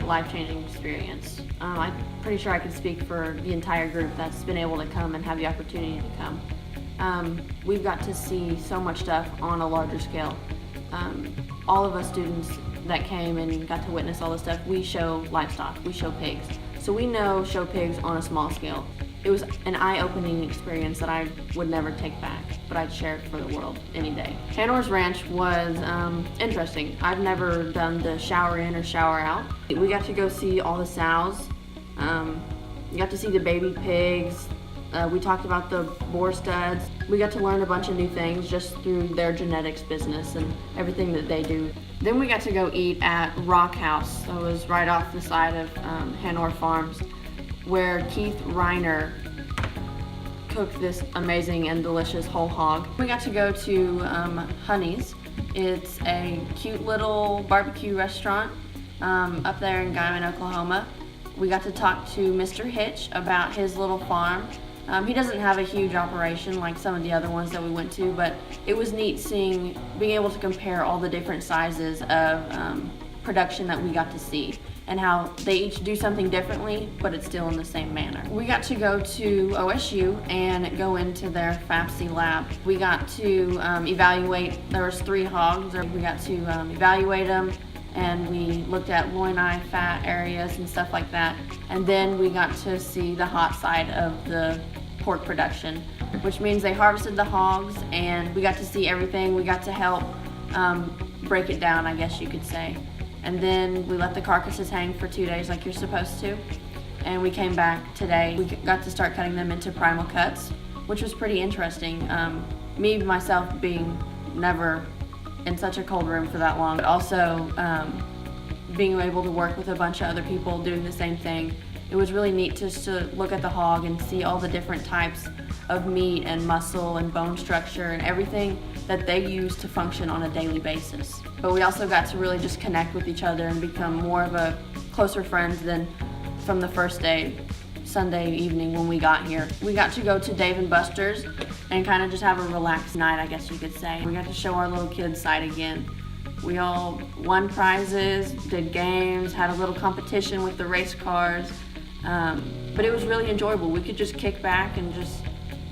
life-changing experience. I'm pretty sure I can speak for the entire group that's been able to come and have the opportunity to come. We've got to see so much stuff on a larger scale. All of us students that came and got to witness all this stuff, we show livestock, we show pigs. So we know show pigs on a small scale. It was an eye-opening experience that I would never take back, but I'd share it for the world any day. Hanor's Ranch was interesting. I've never done the shower in or shower out. We got to go see all the sows. We got to see the baby pigs. We talked about the boar studs. We got to learn a bunch of new things just through their genetics business and everything that they do. Then we got to go eat at Rock House. That was right off the side of Hanor Farms, where Keith Reiner cooked this amazing and delicious whole hog. We got to go to Honey's. It's a cute little barbecue restaurant up there in Guymon, Oklahoma. We got to talk to Mr. Hitch about his little farm. He doesn't have a huge operation like some of the other ones that we went to, but it was neat being able to compare all the different sizes of production that we got to see and how they each do something differently, but it's still in the same manner. We got to go to OSU and go into their FAPSI lab. We got to evaluate, there was 3 hogs. We got to evaluate them, and we looked at loin-eye fat areas and stuff like that. And then we got to see the hot side of the pork production, which means they harvested the hogs and we got to see everything. We got to help break it down, I guess you could say. And then we let the carcasses hang for 2 days like you're supposed to. And we came back today. We got to start cutting them into primal cuts, which was pretty interesting. Me, myself, being never in such a cold room for that long, but also being able to work with a bunch of other people doing the same thing. It was really neat just to look at the hog and see all the different types of meat and muscle and bone structure and everything that they use to function on a daily basis. But we also got to really just connect with each other and become more of a closer friends than from the first day, Sunday evening when we got here. We got to go to Dave & Buster's and kind of just have a relaxed night, I guess you could say. We got to show our little kids side again. We all won prizes, did games, had a little competition with the race cars, but it was really enjoyable. We could just kick back and just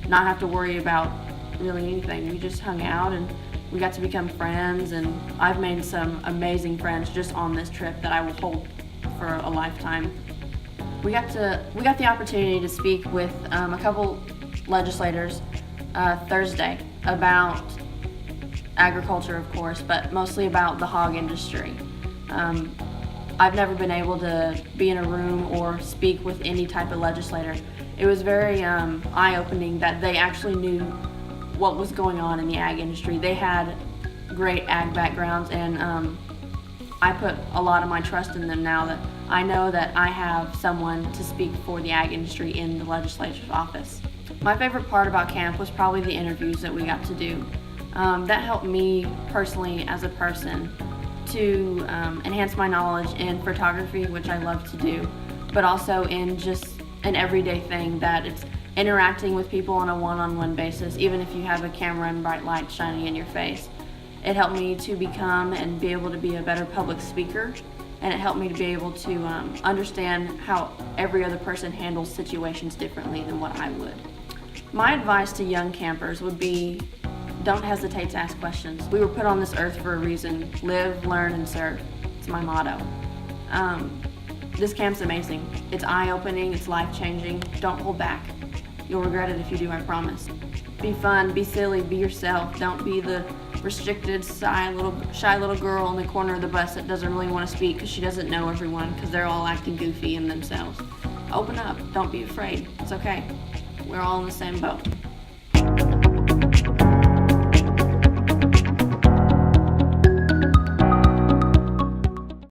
not have to worry about really anything. We just hung out and we got to become friends, and I've made some amazing friends just on this trip that I will hold for a lifetime. We got the opportunity to speak with a couple legislators Thursday about agriculture, of course, but mostly about the hog industry. I've never been able to be in a room or speak with any type of legislator. It was very eye-opening that they actually knew what was going on in the ag industry. They had great ag backgrounds, and I put a lot of my trust in them now that I know that I have someone to speak for the ag industry in the legislature's office. My favorite part about camp was probably the interviews that we got to do. That helped me personally as a person to enhance my knowledge in photography, which I love to do, but also in just an everyday thing that it's interacting with people on a one-on-one basis, even if you have a camera and bright lights shining in your face. It helped me to become and be able to be a better public speaker, and it helped me to be able to understand how every other person handles situations differently than what I would. My advice to young campers would be, don't hesitate to ask questions. We were put on this earth for a reason. Live, learn, and serve. It's my motto. This camp's amazing. It's eye-opening, it's life-changing. Don't hold back. You'll regret it if you do, I promise. Be fun, be silly, be yourself. Don't be the restricted, shy little girl in the corner of the bus that doesn't really want to speak because she doesn't know everyone because they're all acting goofy in themselves. Open up. Don't be afraid. It's okay. We're all in the same boat.